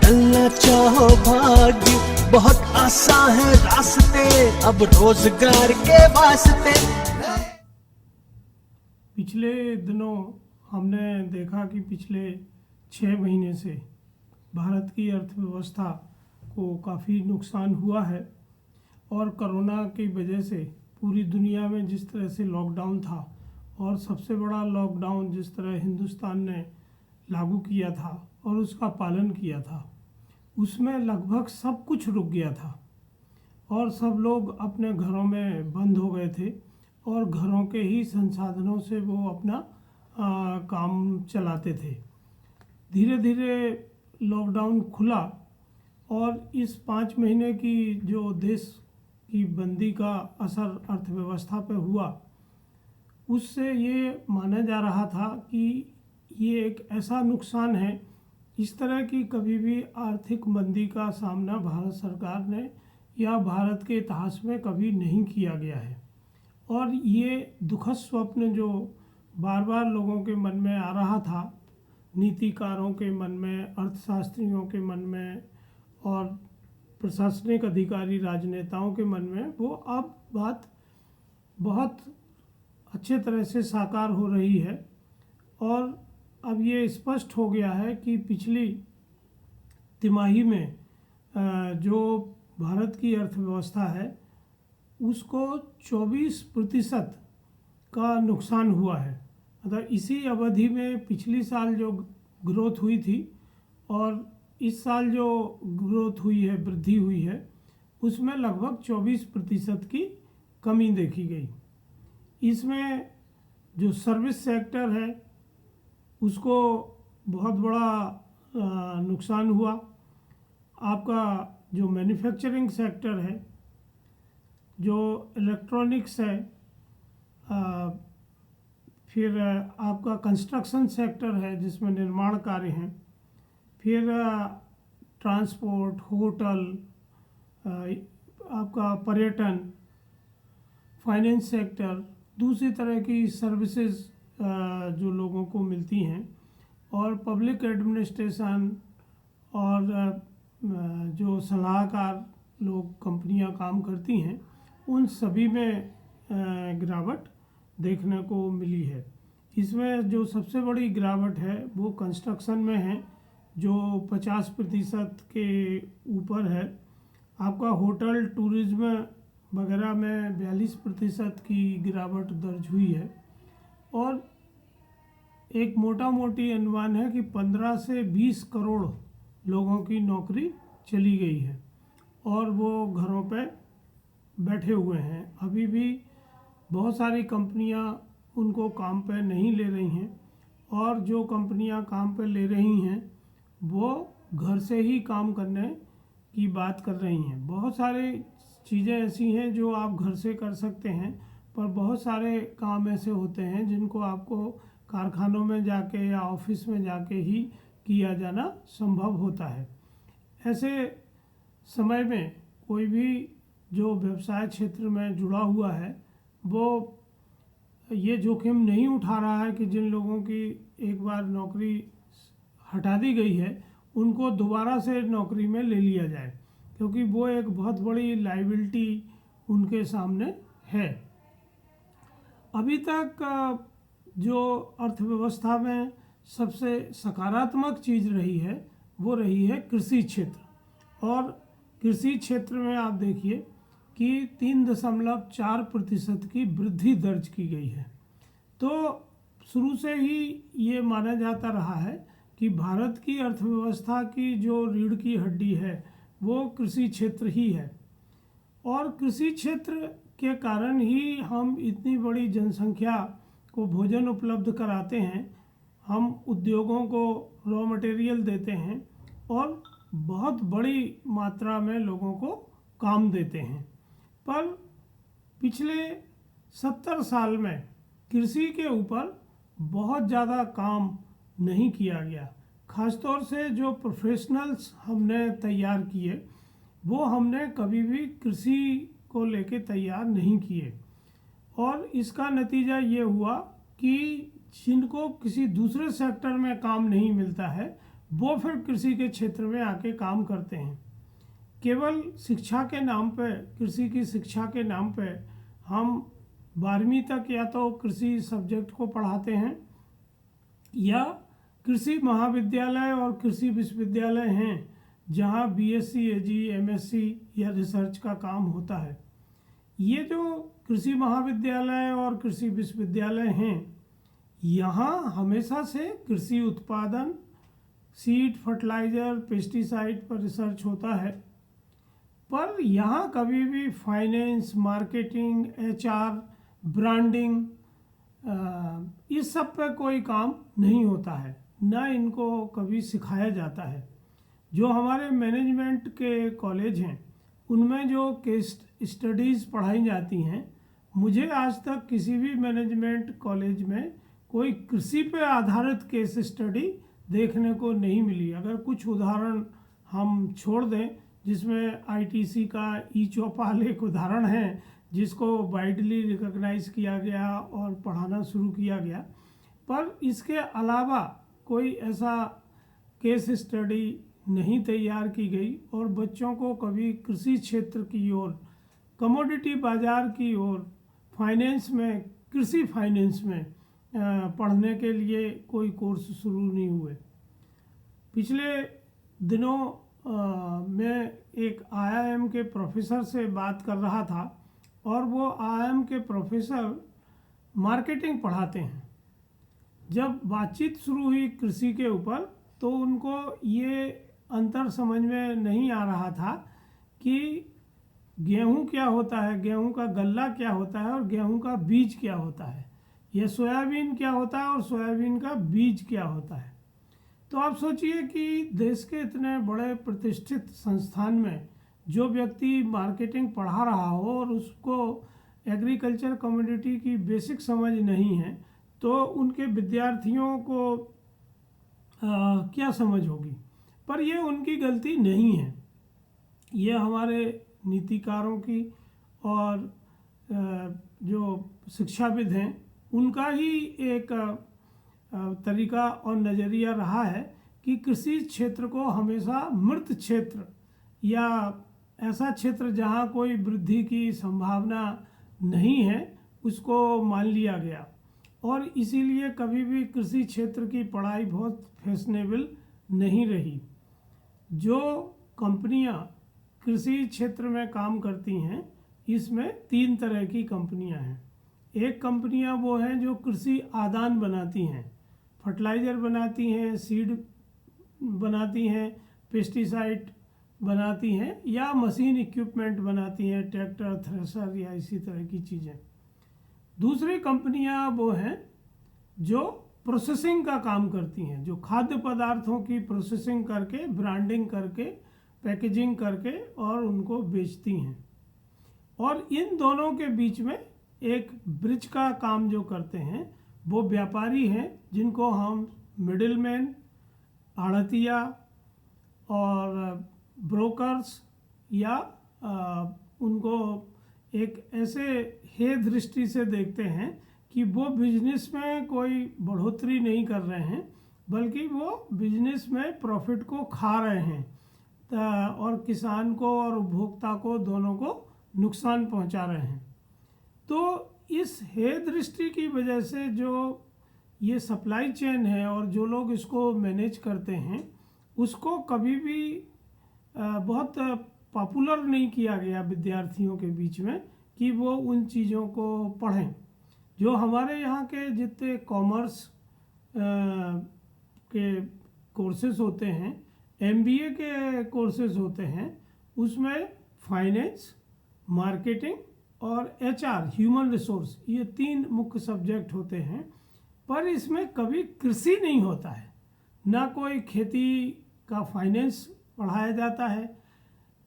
बदलना चाहो भाग्य, बहुत आसान है रास्ते अब रोजगार के वास्ते। पिछले दिनों हमने देखा कि पिछले 6 महीने से भारत की अर्थव्यवस्था को काफ़ी नुकसान हुआ है और कोरोना की वजह से पूरी दुनिया में जिस तरह से लॉकडाउन था और सबसे बड़ा लॉकडाउन जिस तरह हिंदुस्तान ने लागू किया था और उसका पालन किया था, उसमें लगभग सब कुछ रुक गया था और सब लोग अपने घरों में बंद हो गए थे और घरों के ही संसाधनों से वो अपना काम चलाते थे। धीरे धीरे लॉकडाउन खुला और इस 5 महीने की जो देश की बंदी का असर अर्थव्यवस्था पर हुआ, उससे ये माना जा रहा था कि ये एक ऐसा नुकसान है, इस तरह की कभी भी आर्थिक मंदी का सामना भारत सरकार ने या भारत के इतिहास में कभी नहीं किया गया है। और ये दुखद स्वप्न जो बार बार लोगों के मन में आ रहा था, नीतिकारों के मन में, अर्थशास्त्रियों के मन में और प्रशासनिक अधिकारी राजनेताओं के मन में, वो अब बात बहुत अच्छे तरह से साकार हो रही है। और अब ये स्पष्ट हो गया है कि पिछली तिमाही में जो भारत की अर्थव्यवस्था है उसको 24% का नुकसान हुआ है। मतलब इसी अवधि में पिछली साल जो ग्रोथ हुई थी और इस साल जो ग्रोथ हुई है, वृद्धि हुई है, उसमें लगभग 24% की कमी देखी गई। इसमें जो सर्विस सेक्टर है उसको बहुत बड़ा नुकसान हुआ। आपका जो मैन्युफैक्चरिंग सेक्टर है, जो इलेक्ट्रॉनिक्स है, फिर आपका कंस्ट्रक्शन सेक्टर है जिसमें निर्माण कार्य हैं, फिर ट्रांसपोर्ट, होटल, आपका पर्यटन, फाइनेंस सेक्टर, दूसरी तरह की सर्विसेज जो लोगों को मिलती हैं, और पब्लिक एडमिनिस्ट्रेशन और जो सलाहकार लोग, कंपनियां काम करती हैं, उन सभी में गिरावट देखने को मिली है। इसमें जो सबसे बड़ी गिरावट है वो कंस्ट्रक्शन में है, जो 50% के ऊपर है। आपका होटल, टूरिज्म वगैरह में 42% की गिरावट दर्ज हुई है। और एक मोटा मोटी अनुमान है कि 15 से 20 करोड़ लोगों की नौकरी चली गई है और वो घरों पे बैठे हुए हैं। अभी भी बहुत सारी कंपनियां उनको काम पे नहीं ले रही हैं और जो कंपनियां काम पे ले रही हैं वो घर से ही काम करने की बात कर रही हैं। बहुत सारी चीज़ें ऐसी हैं जो आप घर से कर सकते हैं, पर बहुत सारे काम ऐसे होते हैं जिनको आपको कारखानों में जाके या ऑफिस में जाके ही किया जाना संभव होता है। ऐसे समय में कोई भी जो व्यवसाय क्षेत्र में जुड़ा हुआ है वो ये जोखिम नहीं उठा रहा है कि जिन लोगों की एक बार नौकरी हटा दी गई है उनको दोबारा से नौकरी में ले लिया जाए, क्योंकि वो एक बहुत बड़ी लायबिलिटी उनके सामने है। अभी तक जो अर्थव्यवस्था में सबसे सकारात्मक चीज़ रही है वो रही है कृषि क्षेत्र। और कृषि क्षेत्र में आप देखिए कि 3.4% की वृद्धि दर्ज की गई है। तो शुरू से ही ये माना जाता रहा है कि भारत की अर्थव्यवस्था की जो रीढ़ की हड्डी है वो कृषि क्षेत्र ही है, और कृषि क्षेत्र के कारण ही हम इतनी बड़ी जनसंख्या को भोजन उपलब्ध कराते हैं, हम उद्योगों को रॉ मटेरियल देते हैं और बहुत बड़ी मात्रा में लोगों को काम देते हैं। पर पिछले 70 साल में कृषि के ऊपर बहुत ज़्यादा काम नहीं किया गया। खासतौर से जो प्रोफेशनल्स हमने तैयार किए वो हमने कभी भी कृषि को लेके तैयार नहीं किए, और इसका नतीजा ये हुआ कि जिनको किसी दूसरे सेक्टर में काम नहीं मिलता है वो फिर कृषि के क्षेत्र में आके काम करते हैं। केवल शिक्षा के नाम पे, कृषि की शिक्षा के नाम पे हम 12वीं तक या तो कृषि सब्जेक्ट को पढ़ाते हैं, या कृषि महाविद्यालय और कृषि विश्वविद्यालय हैं जहाँ बीएससी, एजी, एमएससी या रिसर्च का काम होता है। ये जो कृषि महाविद्यालय और कृषि विश्वविद्यालय हैं, यहाँ हमेशा से कृषि उत्पादन, सीड, फर्टिलाइज़र, पेस्टिसाइड पर रिसर्च होता है, पर यहाँ कभी भी फाइनेंस, मार्केटिंग, एचआर, ब्रांडिंग, इस सब पे कोई काम नहीं होता है, ना इनको कभी सिखाया जाता है। जो हमारे मैनेजमेंट के कॉलेज हैं उनमें जो केस स्टडीज़ पढ़ाई जाती हैं, मुझे आज तक किसी भी मैनेजमेंट कॉलेज में कोई कृषि पे आधारित केस स्टडी देखने को नहीं मिली। अगर कुछ उदाहरण हम छोड़ दें, जिसमें आईटीसी का ई चौपाल एक उदाहरण है जिसको वाइडली रिकॉग्नाइज किया गया और पढ़ाना शुरू किया गया, पर इसके अलावा कोई ऐसा केस स्टडी नहीं तैयार की गई और बच्चों को कभी कृषि क्षेत्र की ओर, कमोडिटी बाज़ार की ओर, फाइनेंस में, कृषि फाइनेंस में पढ़ने के लिए कोई कोर्स शुरू नहीं हुए। पिछले दिनों मैं एक आईआईएम के प्रोफेसर से बात कर रहा था और वो आईआईएम के प्रोफेसर मार्केटिंग पढ़ाते हैं। जब बातचीत शुरू हुई कृषि के ऊपर तो उनको ये अंतर समझ में नहीं आ रहा था कि गेहूं क्या होता है, गेहूं का गल्ला क्या होता है और गेहूं का बीज क्या होता है, यह सोयाबीन क्या होता है और सोयाबीन का बीज क्या होता है। तो आप सोचिए कि देश के इतने बड़े प्रतिष्ठित संस्थान में जो व्यक्ति मार्केटिंग पढ़ा रहा हो और उसको एग्रीकल्चर कम्युनिटी की बेसिक समझ नहीं है, तो उनके विद्यार्थियों को क्या समझ होगी। पर ये उनकी गलती नहीं है, ये हमारे नीतिकारों की और जो शिक्षाविद हैं उनका ही एक तरीका और नज़रिया रहा है कि कृषि क्षेत्र को हमेशा मृत क्षेत्र या ऐसा क्षेत्र जहाँ कोई वृद्धि की संभावना नहीं है उसको मान लिया गया, और इसीलिए कभी भी कृषि क्षेत्र की पढ़ाई बहुत फैशनेबल नहीं रही। जो कंपनियां कृषि क्षेत्र में काम करती हैं, इसमें 3 तरह की कंपनियां हैं। एक कंपनियां वो हैं जो कृषि आदान बनाती हैं, फर्टिलाइज़र बनाती हैं, सीड बनाती हैं, पेस्टिसाइड बनाती हैं, या मशीन इक्विपमेंट बनाती हैं, ट्रैक्टर, थ्रेशर या इसी तरह की चीज़ें। दूसरी कंपनियां वो हैं जो प्रोसेसिंग का काम करती हैं, जो खाद्य पदार्थों की प्रोसेसिंग करके, ब्रांडिंग करके, पैकेजिंग करके और उनको बेचती हैं। और इन दोनों के बीच में एक ब्रिज का काम जो करते हैं वो व्यापारी हैं, जिनको हम मिडिलमैन, आढ़तिया और ब्रोकर्स या उनको एक ऐसे हे दृष्टि से देखते हैं कि वो बिजनेस में कोई बढ़ोतरी नहीं कर रहे हैं, बल्कि वो बिजनेस में प्रॉफिट को खा रहे हैं और किसान को और उपभोक्ता को दोनों को नुकसान पहुंचा रहे हैं। तो इस हे दृष्टि की वजह से जो ये सप्लाई चेन है और जो लोग इसको मैनेज करते हैं, उसको कभी भी बहुत पॉपुलर नहीं किया गया विद्यार्थियों के बीच में कि वो उन चीज़ों को पढ़ें। जो हमारे यहाँ के जितने कॉमर्स के कोर्सेज होते हैं, एमबीए के कोर्सेज होते हैं, उसमें फाइनेंस, मार्केटिंग और एचआर, ह्यूमन रिसोर्स, ये 3 मुख्य सब्जेक्ट होते हैं। पर इसमें कभी कृषि नहीं होता है, ना कोई खेती का फाइनेंस पढ़ाया जाता है।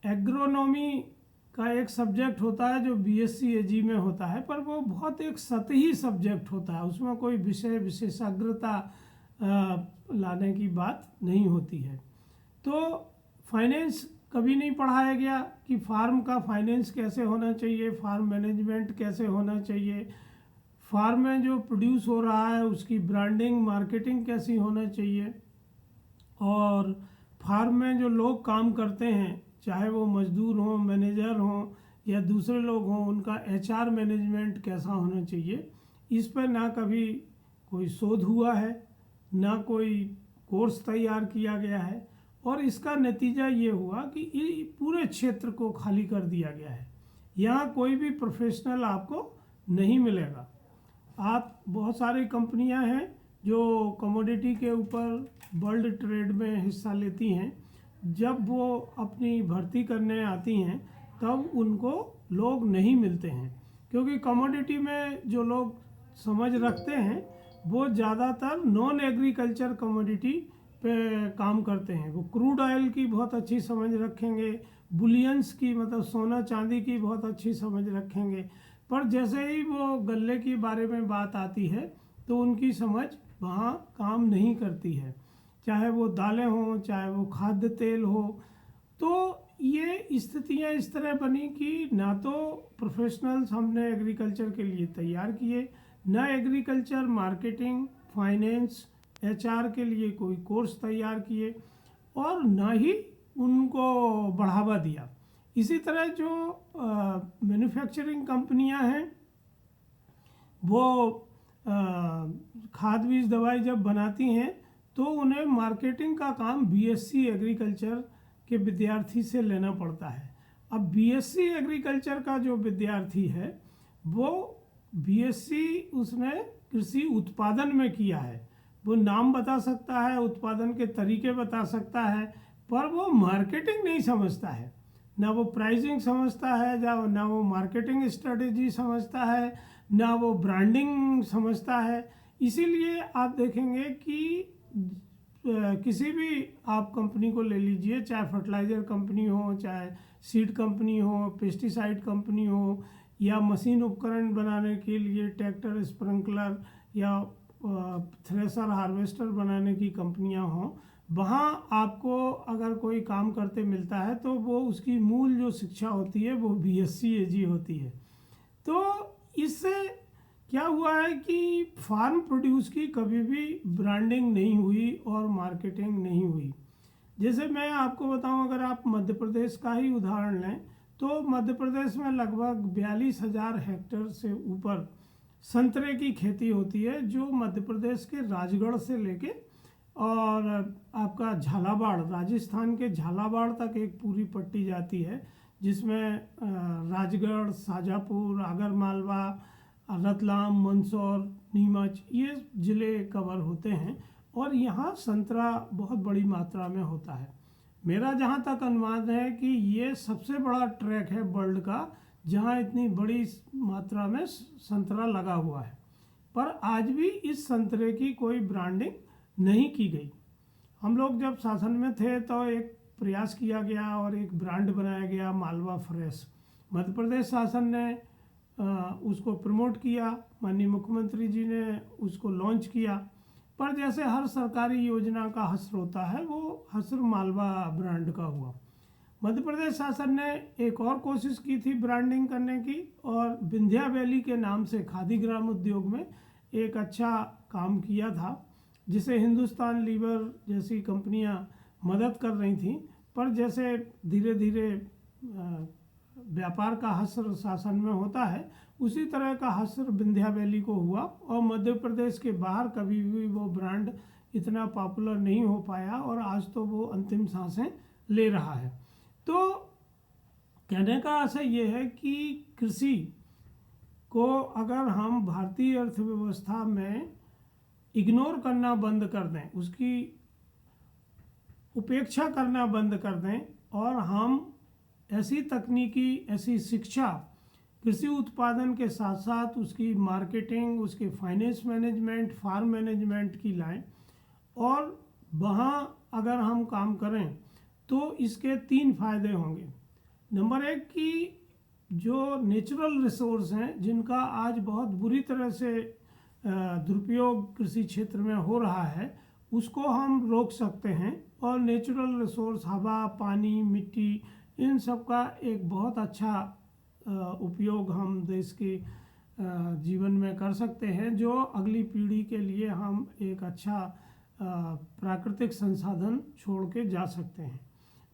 एग्रोनॉमी का एक सब्जेक्ट होता है जो बीएससी एजी में होता है, पर वो बहुत एक सतही सब्जेक्ट होता है, उसमें कोई विषय विशेषज्ञता लाने की बात नहीं होती है। तो फाइनेंस कभी नहीं पढ़ाया गया कि फार्म का फाइनेंस कैसे होना चाहिए, फार्म मैनेजमेंट कैसे होना चाहिए, फार्म में जो प्रोड्यूस हो रहा है उसकी ब्रांडिंग, मार्केटिंग कैसी होना चाहिए। और फार्म में जो लोग काम करते हैं, चाहे वो मजदूर हों, मैनेजर हों या दूसरे लोग हों, उनका एचआर मैनेजमेंट कैसा होना चाहिए, इस पर ना कभी कोई शोध हुआ है, ना कोई कोर्स तैयार किया गया है। और इसका नतीजा ये हुआ कि पूरे क्षेत्र को खाली कर दिया गया है। यहाँ कोई भी प्रोफेशनल आपको नहीं मिलेगा। आप बहुत सारी कंपनियां हैं जो कमोडिटी के ऊपर वर्ल्ड ट्रेड में हिस्सा लेती हैं, जब वो अपनी भर्ती करने आती हैं तब उनको लोग नहीं मिलते हैं, क्योंकि कमोडिटी में जो लोग समझ रखते हैं वो ज़्यादातर नॉन एग्रीकल्चर कमोडिटी पे काम करते हैं। वो क्रूड ऑयल की बहुत अच्छी समझ रखेंगे, बुलियंस की मतलब सोना चांदी की बहुत अच्छी समझ रखेंगे, पर जैसे ही वो गल्ले के बारे में बात आती है तो उनकी समझ वहाँ काम नहीं करती है, चाहे वो दालें हों, चाहे वो खाद्य तेल हो। तो ये स्थितियाँ इस तरह बनी कि ना तो प्रोफेशनल्स हमने एग्रीकल्चर के लिए तैयार किए, ना एग्रीकल्चर मार्केटिंग, फाइनेंस, एचआर के लिए कोई कोर्स तैयार किए, और ना ही उनको बढ़ावा दिया। इसी तरह जो मैन्युफैक्चरिंग कंपनियां हैं वो खाद बीज दवाई जब बनाती हैं तो उन्हें मार्केटिंग का काम बीएससी एग्रीकल्चर के विद्यार्थी से लेना पड़ता है। अब बीएससी एग्रीकल्चर का जो विद्यार्थी है वो बीएससी उसने कृषि उत्पादन में किया है, वो नाम बता सकता है, उत्पादन के तरीके बता सकता है, पर वो मार्केटिंग नहीं समझता है, ना वो प्राइसिंग समझता है, ना वो मार्केटिंग स्ट्रेटेजी समझता है, ना वो ब्रांडिंग समझता है। इसीलिए आप देखेंगे कि किसी भी आप कंपनी को ले लीजिए, चाहे फर्टिलाइज़र कंपनी हो, चाहे सीड कंपनी हो, पेस्टिसाइड कंपनी हो, या मशीन उपकरण बनाने के लिए ट्रैक्टर, स्प्रिंकलर या थ्रेसर, हार्वेस्टर बनाने की कंपनियां हों, वहाँ आपको अगर कोई काम करते मिलता है तो वो उसकी मूल जो शिक्षा होती है वो बीएससी एजी होती है। तो इससे क्या हुआ है कि फार्म प्रोड्यूस की कभी भी ब्रांडिंग नहीं हुई और मार्केटिंग नहीं हुई। जैसे मैं आपको बताऊं, अगर आप मध्य प्रदेश का ही उदाहरण लें तो मध्य प्रदेश में लगभग 42,000 हेक्टेयर से ऊपर संतरे की खेती होती है, जो मध्य प्रदेश के राजगढ़ से लेके और आपका झालावाड़, राजस्थान के झालावाड़ तक एक पूरी पट्टी जाती है, जिसमें राजगढ़, शाजापुर, आगरमालवा, रतलाम, मंदसौर, नीमच ये ज़िले कवर होते हैं, और यहाँ संतरा बहुत बड़ी मात्रा में होता है। मेरा जहाँ तक अनुमान है कि ये सबसे बड़ा ट्रैक है वर्ल्ड का जहाँ इतनी बड़ी मात्रा में संतरा लगा हुआ है, पर आज भी इस संतरे की कोई ब्रांडिंग नहीं की गई। हम लोग जब शासन में थे तो एक प्रयास किया गया और एक ब्रांड बनाया गया, मालवा फ्रेश। मध्य प्रदेश शासन ने उसको प्रमोट किया, माननीय मुख्यमंत्री जी ने उसको लॉन्च किया, पर जैसे हर सरकारी योजना का हस्र होता है, वो हस्र मालवा ब्रांड का हुआ। मध्य प्रदेश शासन ने एक और कोशिश की थी ब्रांडिंग करने की, और विंध्या वैली के नाम से खादी ग्राम उद्योग में एक अच्छा काम किया था, जिसे हिंदुस्तान लीवर जैसी कंपनियां मदद कर रही थीं। पर जैसे धीरे धीरे व्यापार का हस्र शासन में होता है, उसी तरह का हस्र विंध्या वैली को हुआ, और मध्य प्रदेश के बाहर कभी भी वो ब्रांड इतना पॉपुलर नहीं हो पाया, और आज तो वो अंतिम सांसें ले रहा है। तो कहने का आशय ये है कि कृषि को अगर हम भारतीय अर्थव्यवस्था में इग्नोर करना बंद कर दें, उसकी उपेक्षा करना बंद कर दें, और हम ऐसी तकनीकी, ऐसी शिक्षा कृषि उत्पादन के साथ साथ उसकी मार्केटिंग, उसके फाइनेंस मैनेजमेंट, फार्म मैनेजमेंट की लाएं, और वहाँ अगर हम काम करें तो इसके 3 फायदे होंगे। नंबर 1 कि जो नेचुरल रिसोर्स हैं, जिनका आज बहुत बुरी तरह से दुरुपयोग कृषि क्षेत्र में हो रहा है, उसको हम रोक सकते हैं, और नेचुरल रिसोर्स हवा, पानी, मिट्टी, इन सब का एक बहुत अच्छा उपयोग हम देश के जीवन में कर सकते हैं, जो अगली पीढ़ी के लिए हम एक अच्छा प्राकृतिक संसाधन छोड़ के जा सकते हैं।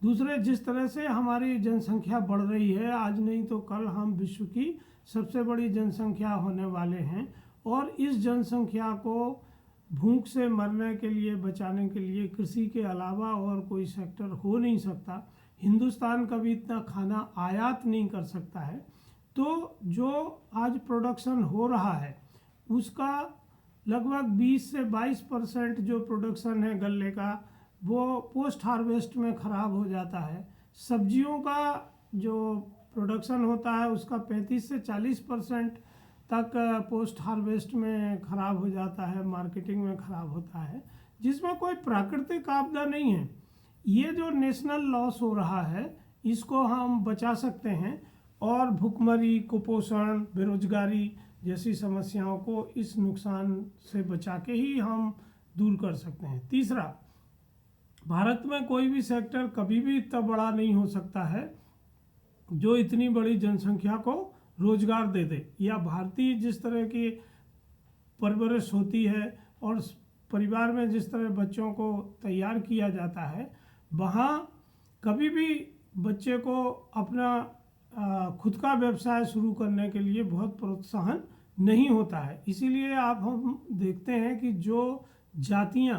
दूसरे, जिस तरह से हमारी जनसंख्या बढ़ रही है, आज नहीं तो कल हम विश्व की सबसे बड़ी जनसंख्या होने वाले हैं, और इस जनसंख्या को भूख से मरने के लिए, बचाने के लिए कृषि के अलावा और कोई सेक्टर हो नहीं सकता। हिंदुस्तान कभी इतना खाना आयात नहीं कर सकता है। तो जो आज प्रोडक्शन हो रहा है उसका लगभग 20 से 22% जो प्रोडक्शन है गन्ने का, वो पोस्ट हार्वेस्ट में ख़राब हो जाता है। सब्जियों का जो प्रोडक्शन होता है उसका 35 से 40% तक पोस्ट हार्वेस्ट में ख़राब हो जाता है, मार्केटिंग में ख़राब होता है, जिसमें कोई प्राकृतिक आपदा नहीं है। ये जो नेशनल लॉस हो रहा है इसको हम बचा सकते हैं, और भुखमरी, कुपोषण, बेरोजगारी जैसी समस्याओं को इस नुकसान से बचा के ही हम दूर कर सकते हैं। तीसरा, भारत में कोई भी सेक्टर कभी भी इतना बड़ा नहीं हो सकता है जो इतनी बड़ी जनसंख्या को रोजगार दे दे, या भारतीय जिस तरह की परवरिश होती है और परिवार में जिस तरह बच्चों को तैयार किया जाता है, वहाँ कभी भी बच्चे को अपना खुद का व्यवसाय शुरू करने के लिए बहुत प्रोत्साहन नहीं होता है। इसीलिए हम देखते हैं कि जो जातियाँ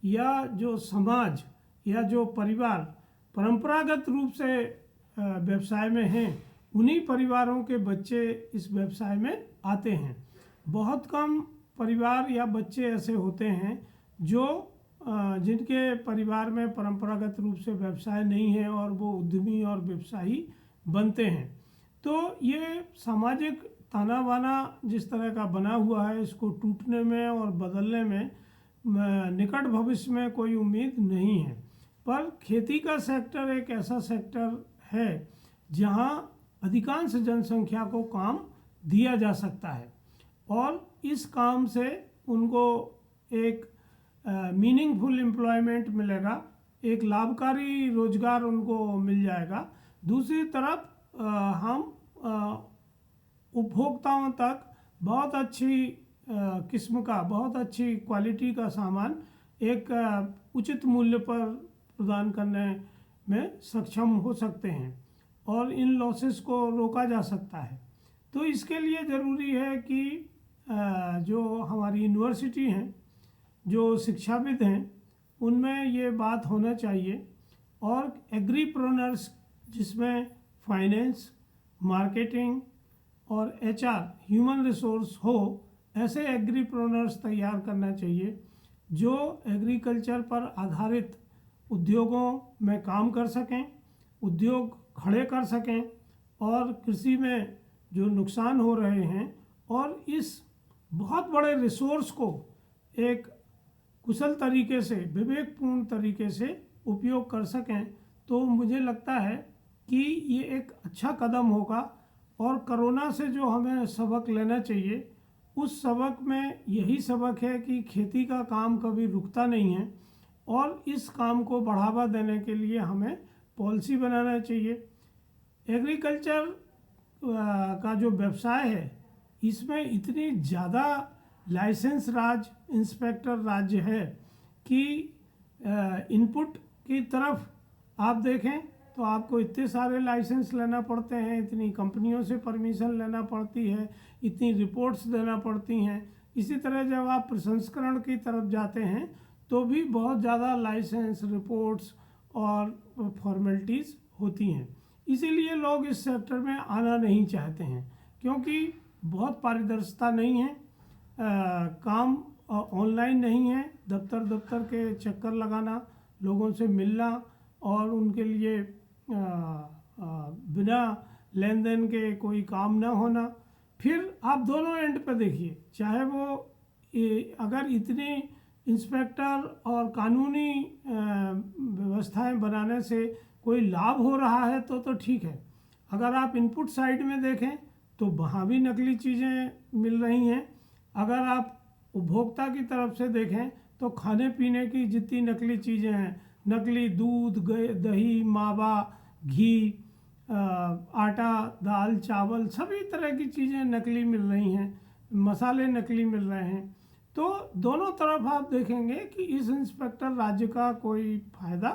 या जो समाज या जो परिवार परंपरागत रूप से व्यवसाय में हैं, उन्हीं परिवारों के बच्चे इस व्यवसाय में आते हैं। बहुत कम परिवार या बच्चे ऐसे होते हैं जो जिनके परिवार में परंपरागत रूप से व्यवसाय नहीं है और वो उद्यमी और व्यवसायी बनते हैं। तो ये सामाजिक ताना बाना जिस तरह का बना हुआ है, इसको टूटने में और बदलने में निकट भविष्य में कोई उम्मीद नहीं है। पर खेती का सेक्टर एक ऐसा सेक्टर है जहाँ अधिकांश जनसंख्या को काम दिया जा सकता है, और इस काम से उनको एक मीनिंगफुल एम्प्लॉयमेंट मिलेगा, एक लाभकारी रोजगार उनको मिल जाएगा। दूसरी तरफ हम उपभोक्ताओं तक बहुत अच्छी किस्म का, बहुत अच्छी क्वालिटी का सामान एक उचित मूल्य पर प्रदान करने में सक्षम हो सकते हैं, और इन लॉसेस को रोका जा सकता है। तो इसके लिए ज़रूरी है कि जो हमारी यूनिवर्सिटी हैं, जो शिक्षाविद हैं, उनमें ये बात होना चाहिए, और एग्रीप्रेन्योर्स जिसमें फाइनेंस, मार्केटिंग और HR, ह्यूमन रिसोर्स हो, ऐसे एग्रीप्रेन्योर्स तैयार करना चाहिए जो एग्रीकल्चर पर आधारित उद्योगों में काम कर सकें, उद्योग खड़े कर सकें, और कृषि में जो नुकसान हो रहे हैं और इस बहुत बड़े रिसोर्स को एक कुशल तरीके से, विवेकपूर्ण तरीके से उपयोग कर सकें। तो मुझे लगता है कि ये एक अच्छा कदम होगा, और कोरोना से जो हमें सबक लेना चाहिए उस सबक में यही सबक है कि खेती का काम कभी रुकता नहीं है, और इस काम को बढ़ावा देने के लिए हमें पॉलिसी बनाना चाहिए। एग्रीकल्चर का जो व्यवसाय है इसमें इतनी ज़्यादा लाइसेंस राज, इंस्पेक्टर राज्य है कि इनपुट की तरफ आप देखें तो आपको इतने सारे लाइसेंस लेना पड़ते हैं, इतनी कंपनियों से परमिशन लेना पड़ती है, इतनी रिपोर्ट्स देना पड़ती हैं। इसी तरह जब आप प्रसंस्करण की तरफ जाते हैं तो भी बहुत ज़्यादा लाइसेंस, रिपोर्ट्स और फॉर्मेलिटीज़ होती हैं। इसीलिए लोग इस सेक्टर में आना नहीं चाहते हैं, क्योंकि बहुत पारदर्शिता नहीं है, काम ऑनलाइन नहीं है, दफ्तर के चक्कर लगाना, लोगों से मिलना और उनके लिए बिना लेन देन के कोई काम ना होना। फिर आप दोनों एंड पे देखिए, चाहे वो अगर इतनी इंस्पेक्टर और कानूनी व्यवस्थाएं बनाने से कोई लाभ हो रहा है तो ठीक है। अगर आप इनपुट साइड में देखें तो वहाँ भी नकली चीज़ें मिल रही हैं। अगर आप उपभोक्ता की तरफ से देखें तो खाने पीने की जितनी नकली चीज़ें हैं, नकली दूध, दही, मावा, घी, आटा, दाल, चावल, सभी तरह की चीज़ें नकली मिल रही हैं, मसाले नकली मिल रहे हैं। तो दोनों तरफ आप देखेंगे कि इस इंस्पेक्टर राज्य का कोई फायदा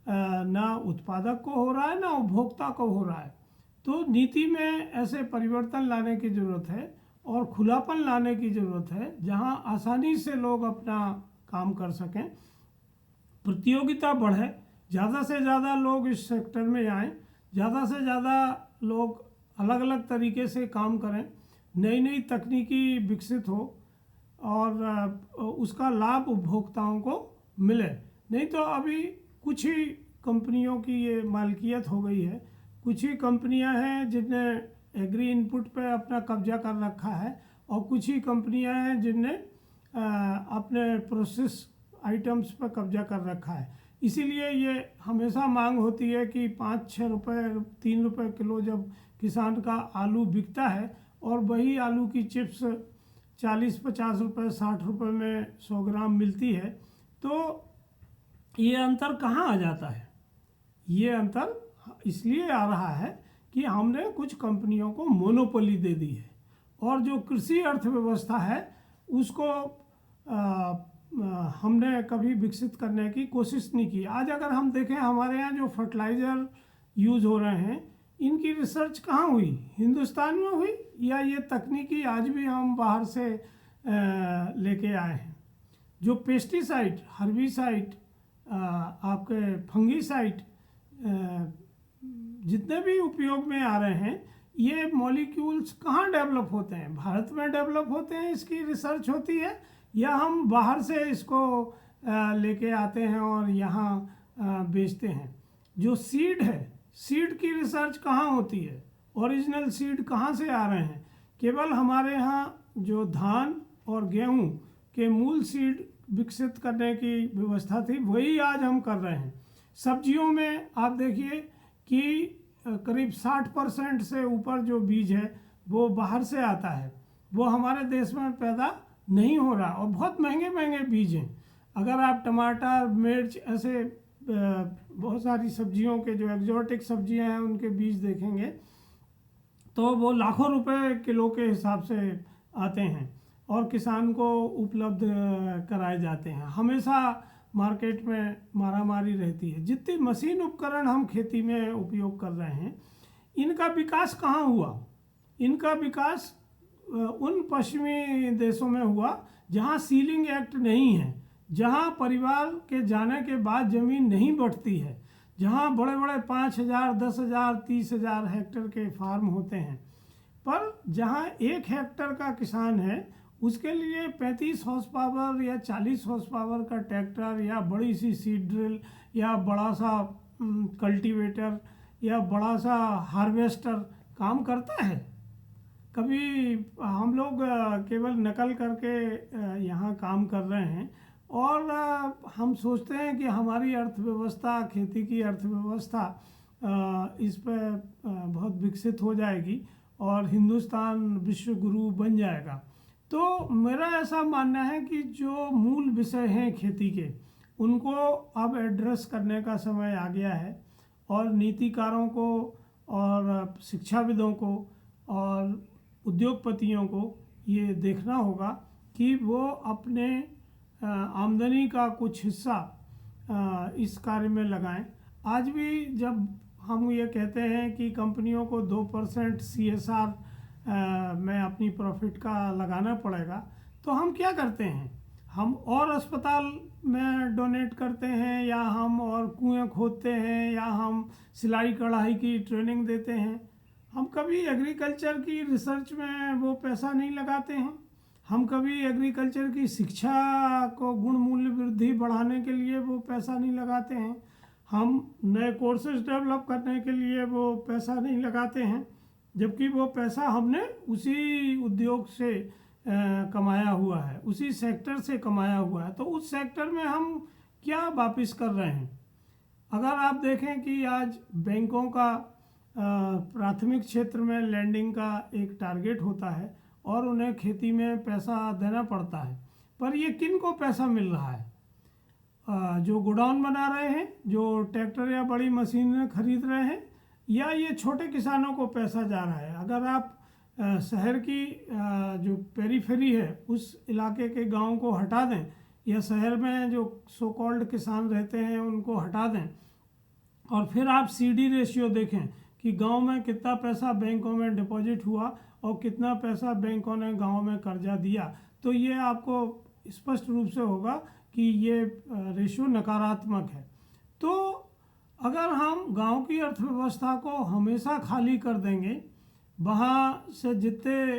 ना उत्पादक को हो रहा है ना उपभोक्ता को हो रहा है। तो नीति में ऐसे परिवर्तन लाने की ज़रूरत है और खुलापन लाने की ज़रूरत है, जहां आसानी से लोग अपना काम कर सकें, प्रतियोगिता बढ़े, ज़्यादा से ज़्यादा लोग इस सेक्टर में आएँ, ज़्यादा से ज़्यादा लोग अलग अलग तरीके से काम करें, नई नई तकनीकी विकसित हो और उसका लाभ उपभोक्ताओं को मिले। नहीं तो अभी कुछ ही कंपनियों की ये मालकियत हो गई है, कुछ ही कंपनियां हैं जिनने एग्री इनपुट पे अपना कब्जा कर रखा है और कुछ ही कंपनियां हैं जिनने अपने प्रोसेस आइटम्स पर कब्जा कर रखा है। इसीलिए ये हमेशा मांग होती है कि 5-6 रुपये 3 रुपये किलो जब किसान का आलू बिकता है और वही आलू की चिप्स 40-50 रुपये 60 रुपये में 100 ग्राम मिलती है, तो ये अंतर कहाँ आ जाता है? ये अंतर इसलिए आ रहा है कि हमने कुछ कंपनियों को मोनोपोली दे दी है और जो कृषि अर्थव्यवस्था है उसको हमने कभी विकसित करने की कोशिश नहीं की। आज अगर हम देखें हमारे यहाँ जो फर्टिलाइज़र यूज़ हो रहे हैं, इनकी रिसर्च कहाँ हुई? हिंदुस्तान में हुई या ये तकनीकी आज भी हम बाहर से लेके आए हैं? जो पेस्टिसाइड, हर्बिसाइड, आपके फंगिसाइड जितने भी उपयोग में आ रहे हैं, ये मॉलिक्यूल्स कहाँ डेवलप होते हैं? भारत में डेवलप होते हैं, इसकी रिसर्च होती है, या हम बाहर से इसको लेके आते हैं और यहाँ बेचते हैं? जो सीड है, सीड की रिसर्च कहाँ होती है? ओरिजिनल सीड कहाँ से आ रहे हैं? केवल हमारे यहाँ जो धान और गेहूँ के मूल सीड विकसित करने की व्यवस्था थी, वही आज हम कर रहे हैं। सब्जियों में आप देखिए कि करीब 60% से ऊपर जो बीज है वो बाहर से आता है, वो हमारे देश में पैदा नहीं हो रहा और बहुत महंगे महंगे बीज हैं। अगर आप टमाटर, मिर्च, ऐसे बहुत सारी सब्जियों के जो एग्जॉटिक सब्जियां हैं उनके बीज देखेंगे तो वो लाखों रुपए किलो के हिसाब से आते हैं और किसान को उपलब्ध कराए जाते हैं। हमेशा मार्केट में मारामारी रहती है। जितनी मशीन उपकरण हम खेती में उपयोग कर रहे हैं, इनका विकास कहाँ हुआ? इनका विकास उन पश्चिमी देशों में हुआ जहाँ सीलिंग एक्ट नहीं है, जहाँ परिवार के जाने के बाद ज़मीन नहीं बढ़ती है, जहाँ बड़े बड़े 5,000, 10,000, 30,000 हेक्टेयर के फार्म होते हैं, पर जहाँ 1 हेक्टेयर का किसान है उसके लिए 35 हॉर्स पावर या 40 हॉर्स पावर का ट्रैक्टर या बड़ी सी सीड ड्रिल या बड़ा सा कल्टीवेटर या बड़ा सा हार्वेस्टर काम करता है? कभी हम लोग केवल नकल करके यहाँ काम कर रहे हैं और हम सोचते हैं कि हमारी अर्थव्यवस्था, खेती की अर्थव्यवस्था इस पर बहुत विकसित हो जाएगी और हिंदुस्तान विश्व गुरु बन जाएगा। तो मेरा ऐसा मानना है कि जो मूल विषय हैं खेती के, उनको अब एड्रेस करने का समय आ गया है और नीतिकारों को और शिक्षाविदों को और उद्योगपतियों को ये देखना होगा कि वो अपने आमदनी का कुछ हिस्सा इस कार्य में लगाएं। आज भी जब हम ये कहते हैं कि कंपनियों को 2% CSR में अपनी प्रॉफिट का लगाना पड़ेगा, तो हम क्या करते हैं? हम और अस्पताल में डोनेट करते हैं, या हम और कुएं खोदते हैं, या हम सिलाई कढ़ाई की ट्रेनिंग देते हैं। हम कभी एग्रीकल्चर की रिसर्च में वो पैसा नहीं लगाते हैं। हम कभी एग्रीकल्चर की शिक्षा को गुण मूल्य वृद्धि बढ़ाने के लिए वो पैसा नहीं लगाते हैं। हम नए कोर्सेज डेवलप करने के लिए वो पैसा नहीं लगाते हैं, जबकि वो पैसा हमने उसी उद्योग से कमाया हुआ है, उसी सेक्टर से कमाया हुआ है। तो उस सेक्टर में हम क्या वापस कर रहे हैं? अगर आप देखें कि आज बैंकों का प्राथमिक क्षेत्र में लैंडिंग का एक टारगेट होता है और उन्हें खेती में पैसा देना पड़ता है, पर ये किन को पैसा मिल रहा है? जो गोडाउन बना रहे हैं, जो ट्रैक्टर या बड़ी मशीनें खरीद रहे हैं, या ये छोटे किसानों को पैसा जा रहा है? अगर आप शहर की जो पेरीफेरी है उस इलाके के गांव को हटा दें, या शहर में जो सो कॉल्ड किसान रहते हैं उनको हटा दें, और फिर आप CD रेशियो देखें कि गांव में कितना पैसा बैंकों में डिपॉजिट हुआ और कितना पैसा बैंकों ने गांव में कर्जा दिया, तो ये आपको स्पष्ट रूप से होगा कि ये रेशियो नकारात्मक है। तो अगर हम गांव की अर्थव्यवस्था को हमेशा खाली कर देंगे, वहाँ से जितने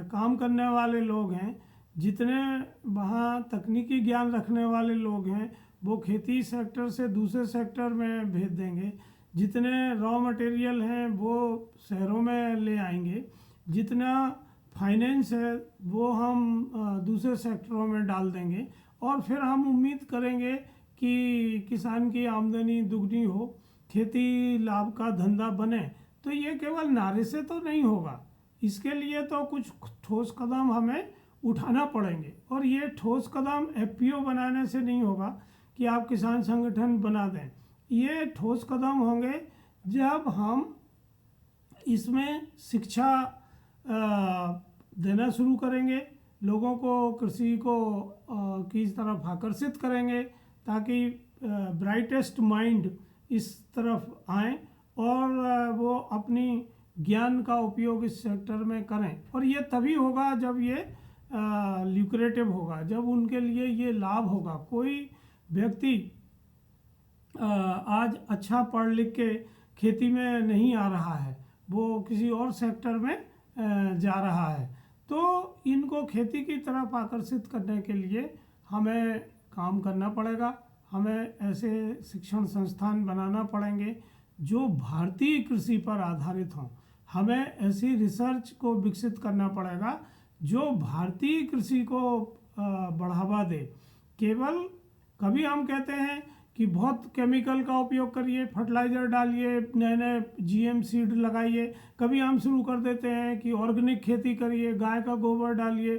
काम करने वाले लोग हैं, जितने वहाँ तकनीकी ज्ञान रखने वाले लोग हैं, वो खेती सेक्टर से दूसरे सेक्टर में भेज देंगे, जितने रॉ मटेरियल हैं वो शहरों में ले आएंगे, जितना फाइनेंस है वो हम दूसरे सेक्टरों में डाल देंगे, और फिर हम उम्मीद करेंगे कि किसान की आमदनी दुगनी हो, खेती लाभ का धंधा बने। तो ये केवल नारे से तो नहीं होगा, इसके लिए तो कुछ ठोस कदम हमें उठाना पड़ेंगे, और ये ठोस कदम FPO बनाने से नहीं होगा कि आप किसान संगठन बना दें। ये ठोस कदम होंगे जब हम इसमें शिक्षा देना शुरू करेंगे, लोगों को कृषि को की तरफ आकर्षित करेंगे, ताकि ब्राइटेस्ट माइंड इस तरफ आए और वो अपनी ज्ञान का उपयोग इस सेक्टर में करें। और ये तभी होगा जब ये ल्यूक्रेटिव होगा, जब उनके लिए ये लाभ होगा। कोई व्यक्ति आज अच्छा पढ़ लिख के खेती में नहीं आ रहा है, वो किसी और सेक्टर में जा रहा है, तो इनको खेती की तरफ आकर्षित करने के लिए हमें काम करना पड़ेगा। हमें ऐसे शिक्षण संस्थान बनाना पड़ेंगे जो भारतीय कृषि पर आधारित हों। हमें ऐसी रिसर्च को विकसित करना पड़ेगा जो भारतीय कृषि को बढ़ावा दे। केवल कभी हम कहते हैं कि बहुत केमिकल का उपयोग करिए, फर्टिलाइज़र डालिए, नए नए GM सीड लगाइए, कभी हम शुरू कर देते हैं कि ऑर्गेनिक खेती करिए, गाय का गोबर डालिए,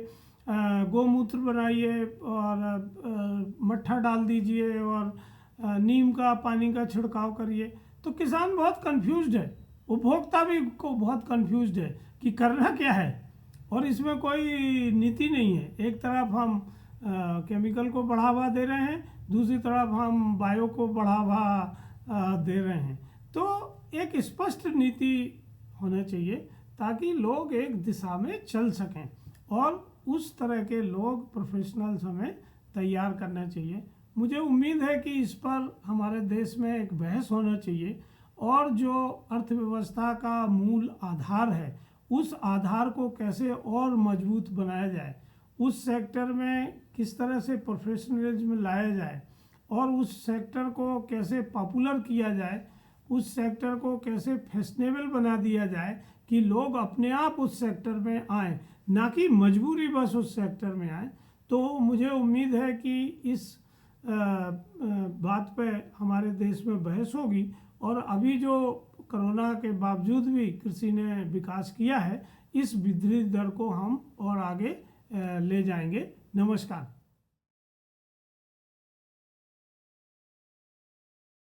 गोमूत्र बनाइए और मट्ठा डाल दीजिए और नीम का पानी का छिड़काव करिए। तो किसान बहुत कंफ्यूज्ड है, उपभोक्ता भी को बहुत कंफ्यूज्ड है कि करना क्या है, और इसमें कोई नीति नहीं है। एक तरफ हम केमिकल को बढ़ावा दे रहे हैं, दूसरी तरफ हम बायो को बढ़ावा दे रहे हैं। तो एक स्पष्ट नीति होना चाहिए ताकि लोग एक दिशा में चल सकें, और उस तरह के लोग प्रोफेशनल्स हमें तैयार करना चाहिए। मुझे उम्मीद है कि इस पर हमारे देश में एक बहस होना चाहिए, और जो अर्थव्यवस्था का मूल आधार है उस आधार को कैसे और मजबूत बनाया जाए, उस सेक्टर में किस तरह से प्रोफेशनलिज्म लाया जाए, और उस सेक्टर को कैसे पॉपुलर किया जाए, उस सेक्टर को कैसे फैशनेबल बना दिया जाए कि लोग अपने आप उस सेक्टर में आएँ, ना कि मजबूरी बस उस सेक्टर में आए। तो मुझे उम्मीद है कि इस बात पे हमारे देश में बहस होगी, और अभी जो कोरोना के बावजूद भी कृषि ने विकास किया है, इस वृद्धि दर को हम और आगे ले जाएंगे। नमस्कार।